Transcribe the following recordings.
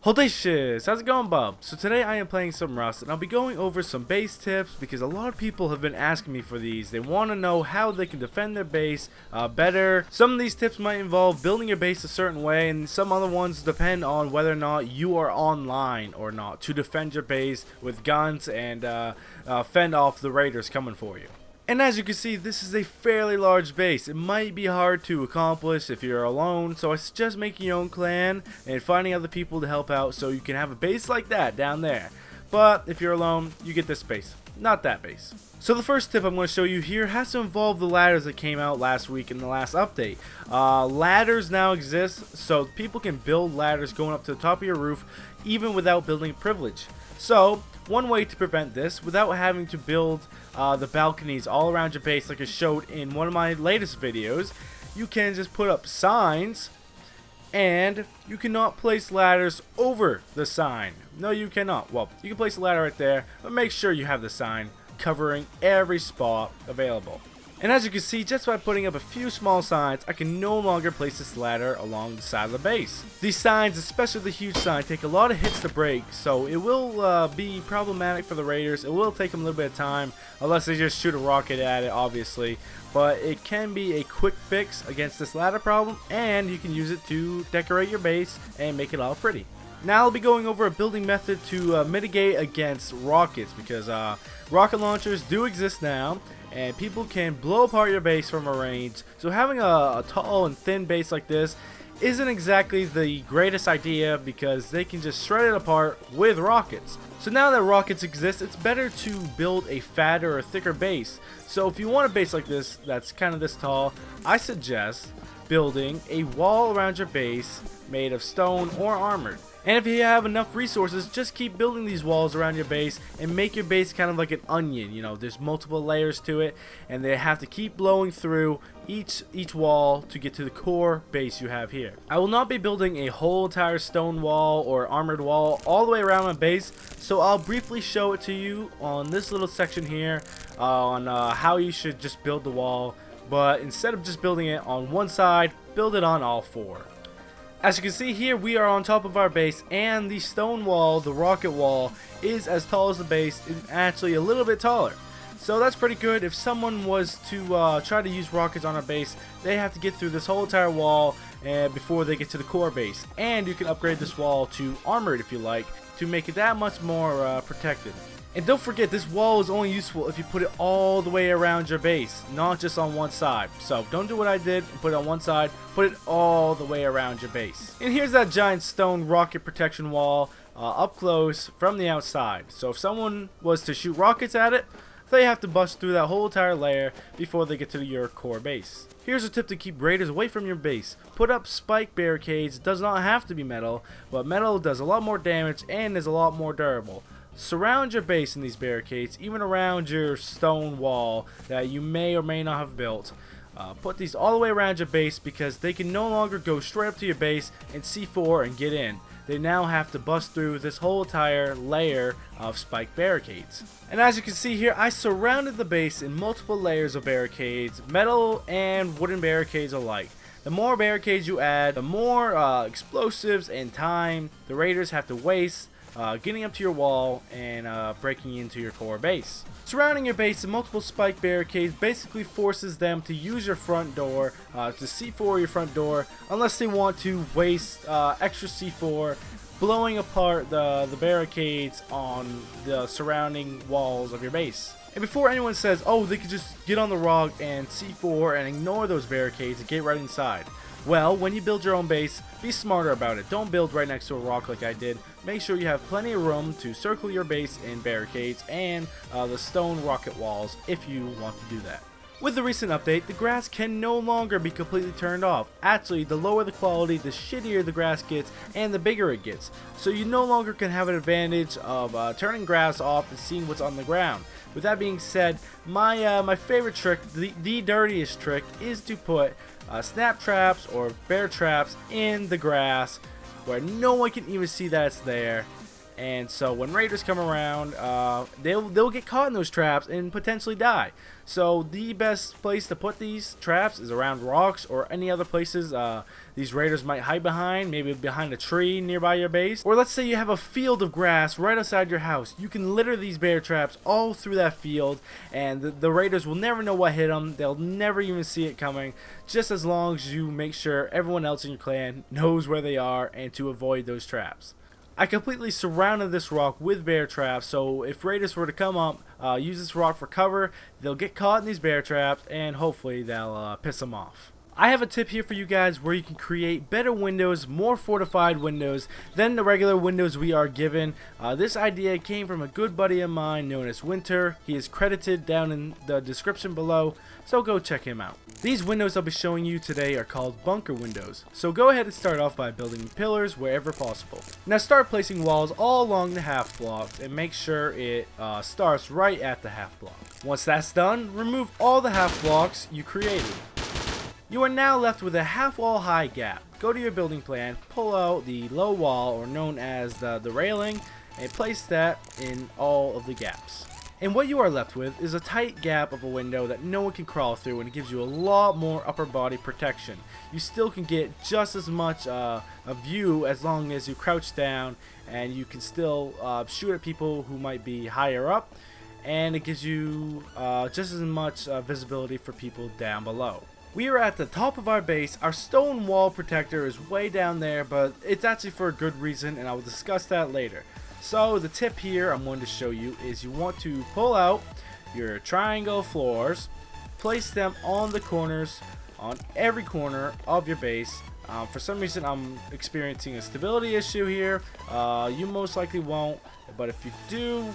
Holdacious! How's it going, bub? So today I am playing some Rust, and I'll be going over some base tips because a lot of people have been asking me for these. They want to know how they can defend their base better. Some of these tips might involve building your base a certain way, and some other ones depend on whether or not you are online or not to defend your base with guns and fend off the raiders coming for you. And as you can see, this is a fairly large base. It might be hard to accomplish if you're alone, so I suggest making your own clan and finding other people to help out so you can have a base like that down there. But if you're alone, you get this base, not that base. So the first tip I'm going to show you here has to involve the ladders that came out last week in the last update. Ladders now exist, so people can build ladders going up to the top of your roof even without building privilege. So one way to prevent this without having to build the balconies all around your base like I showed in one of my latest videos, you can just put up signs, and you cannot place ladders over the sign. No, you cannot. Well, you can place a ladder right there, but make sure you have the sign covering every spot available. And as you can see, just by putting up a few small signs, I can no longer place this ladder along the side of the base. These signs, especially the huge sign, take a lot of hits to break, so it will be problematic for the raiders. It will take them a little bit of time, unless they just shoot a rocket at it, obviously. But it can be a quick fix against this ladder problem, and you can use it to decorate your base and make it all pretty. Now I'll be going over a building method to mitigate against rockets, because rocket launchers do exist now, and people can blow apart your base from a range. So having a tall and thin base like this isn't exactly the greatest idea, because they can just shred it apart with rockets. So now that rockets exist, it's better to build a fatter or thicker base. So if you want a base like this that's kind of this tall, I suggest building a wall around your base made of stone or armored. And if you have enough resources, just keep building these walls around your base and make your base kind of like an onion. You know, there's multiple layers to it, and they have to keep blowing through each wall to get to the core base you have here. I will not be building a whole entire stone wall or armored wall all the way around my base, so I'll briefly show it to you on this little section here on how you should just build the wall. But instead of just building it on one side, build it on all four. As you can see here, we are on top of our base, and the stone wall, the rocket wall, is as tall as the base, and actually a little bit taller. So that's pretty good. If someone was to try to use rockets on our base, they have to get through this whole entire wall before they get to the core base. And you can upgrade this wall to armored if you like, to make it that much more protected. And don't forget, this wall is only useful if you put it all the way around your base, not just on one side. So don't do what I did and put it on one side, put it all the way around your base. And here's that giant stone rocket protection wall up close from the outside. So if someone was to shoot rockets at it, they have to bust through that whole entire layer before they get to your core base. Here's a tip to keep raiders away from your base. Put up spike barricades. It does not have to be metal, but metal does a lot more damage and is a lot more durable. Surround your base in these barricades, even around your stone wall that you may or may not have built. Put these all the way around your base, because they can no longer go straight up to your base and C4 and get in. They now have to bust through this whole entire layer of spike barricades. And as you can see here, I surrounded the base in multiple layers of barricades, metal and wooden barricades alike. The more barricades you add, the more explosives and time the raiders have to waste getting up to your wall and breaking into your core base. Surrounding your base in multiple spike barricades basically forces them to use your front door to C4 your front door, unless they want to waste extra C4 blowing apart the barricades on the surrounding walls of your base. And before anyone says, oh, they could just get on the rock and C4 and ignore those barricades and get right inside. Well, when you build your own base, be smarter about it. Don't build right next to a rock like I did. Make sure you have plenty of room to circle your base in barricades and the stone rocket walls if you want to do that. With the recent update, the grass can no longer be completely turned off. Actually, the lower the quality, the shittier the grass gets and the bigger it gets. So you no longer can have an advantage of turning grass off and seeing what's on the ground. With that being said, my favorite trick, the dirtiest trick, is to put snap traps or bear traps in the grass where no one can even see that it's there. And so when raiders come around, they'll get caught in those traps and potentially die. So the best place to put these traps is around rocks or any other places these raiders might hide behind, maybe behind a tree nearby your base. Or let's say you have a field of grass right outside your house. You can litter these bear traps all through that field, and the raiders will never know what hit them. They'll never even see it coming, just as long as you make sure everyone else in your clan knows where they are and to avoid those traps. I completely surrounded this rock with bear traps, so if raiders were to come up, use this rock for cover, they'll get caught in these bear traps and hopefully they'll piss them off. I have a tip here for you guys where you can create better windows, more fortified windows than the regular windows we are given. This idea came from a good buddy of mine known as Winter. He is credited down in the description below, so go check him out. These windows I'll be showing you today are called bunker windows, so go ahead and start off by building pillars wherever possible. Now start placing walls all along the half block and make sure it starts right at the half block. Once that's done, remove all the half blocks you created. You are now left with a half wall high gap. Go to your building plan, pull out the low wall, or known as the railing, and place that in all of the gaps. And what you are left with is a tight gap of a window that no one can crawl through, and it gives you a lot more upper body protection. You still can get just as much a view as long as you crouch down, and you can still shoot at people who might be higher up, and it gives you just as much visibility for people down below. We are at the top of our base. Our stone wall protector is way down there, but it's actually for a good reason, and I will discuss that later. So the tip here I'm going to show you is you want to pull out your triangle floors, place them on the corners, on every corner of your base. For some reason I'm experiencing a stability issue here. You most likely won't, but if you do,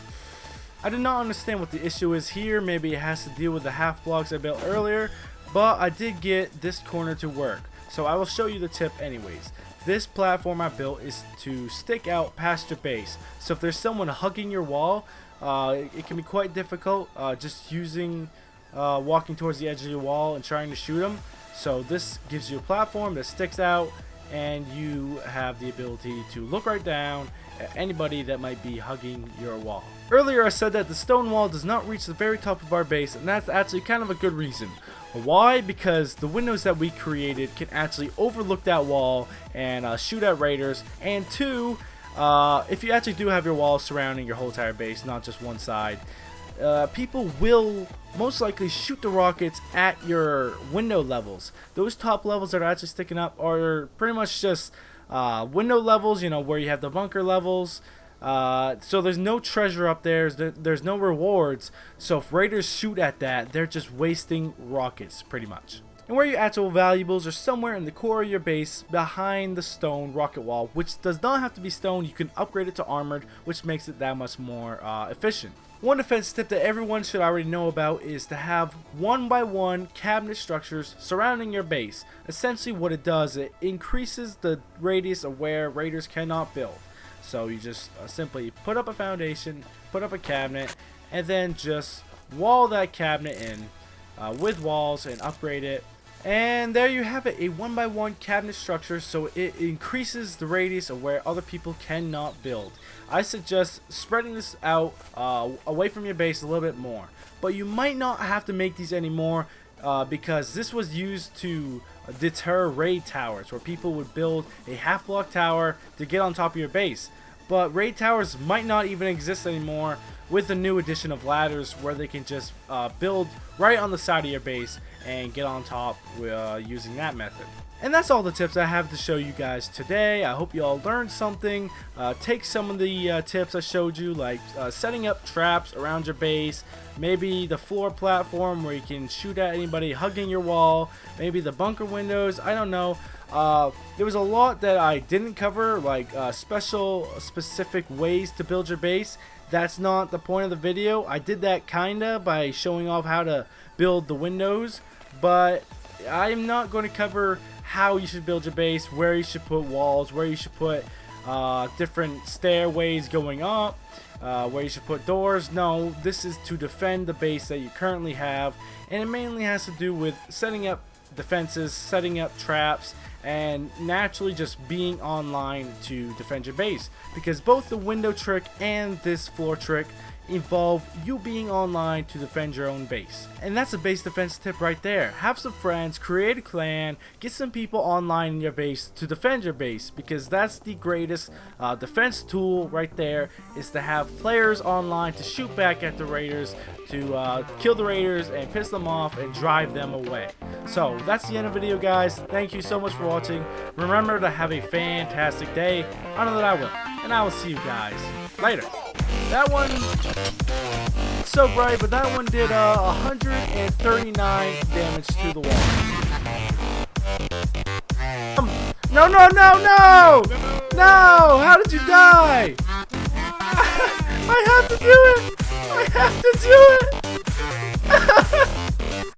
I do not understand what the issue is here. Maybe it has to deal with the half blocks I built earlier. But I did get this corner to work, so I will show you the tip anyways. This platform I built is to stick out past your base, so if there's someone hugging your wall, it can be quite difficult just walking towards the edge of your wall and trying to shoot them. So this gives you a platform that sticks out, and you have the ability to look right down at anybody that might be hugging your wall. Earlier I said that the stone wall does not reach the very top of our base, and that's actually kind of a good reason. Why? Because the windows that we created can actually overlook that wall and shoot at raiders. And two, if you actually do have your walls surrounding your whole entire base, not just one side, people will most likely shoot the rockets at your window levels. Those top levels that are actually sticking up are pretty much just window levels, you know, where you have the bunker levels. So there's no treasure up there, there's no rewards, so if raiders shoot at that, they're just wasting rockets pretty much. And where your actual valuables are somewhere in the core of your base behind the stone rocket wall, which does not have to be stone. You can upgrade it to armored, which makes it that much more efficient. One defense tip that everyone should already know about is to have 1x1 cabinet structures surrounding your base. Essentially what it does, it increases the radius of where raiders cannot build. So you just simply put up a foundation, put up a cabinet, and then just wall that cabinet in with walls and upgrade it. And there you have it, a 1x1 cabinet structure, so it increases the radius of where other people cannot build. I suggest spreading this out away from your base a little bit more. But you might not have to make these anymore because this was used to deter raid towers, where people would build a half block tower to get on top of your base. But raid towers might not even exist anymore with the new addition of ladders, where they can just build right on the side of your base and get on top using that method. And that's all the tips I have to show you guys today. I hope you all learned something. Take some of the tips I showed you, like setting up traps around your base, maybe the floor platform where you can shoot at anybody hugging your wall, maybe the bunker windows, I don't know. There was a lot that I didn't cover, like specific ways to build your base. That's not the point of the video. I did that kinda by showing off how to build the windows, but I'm not going to cover how you should build your base, where you should put walls, where you should put different stairways going up, where you should put doors. No, this is to defend the base that you currently have, and it mainly has to do with setting up defenses, setting up traps, and naturally just being online to defend your base, because both the window trick and this floor trick involve you being online to defend your own base. And that's a base defense tip right there. Have some friends, create a clan, get some people online in your base to defend your base, because that's the greatest defense tool right there, is to have players online to shoot back at the raiders, to kill the raiders and piss them off and drive them away. So that's the end of the video, guys. Thank you so much for watching. Remember to have a fantastic day. I know that I will, and I will see you guys later. That one, so bright, but that one did 139 damage to the wall. No, no, no, no! No! How did you die? I have to do it! I have to do it!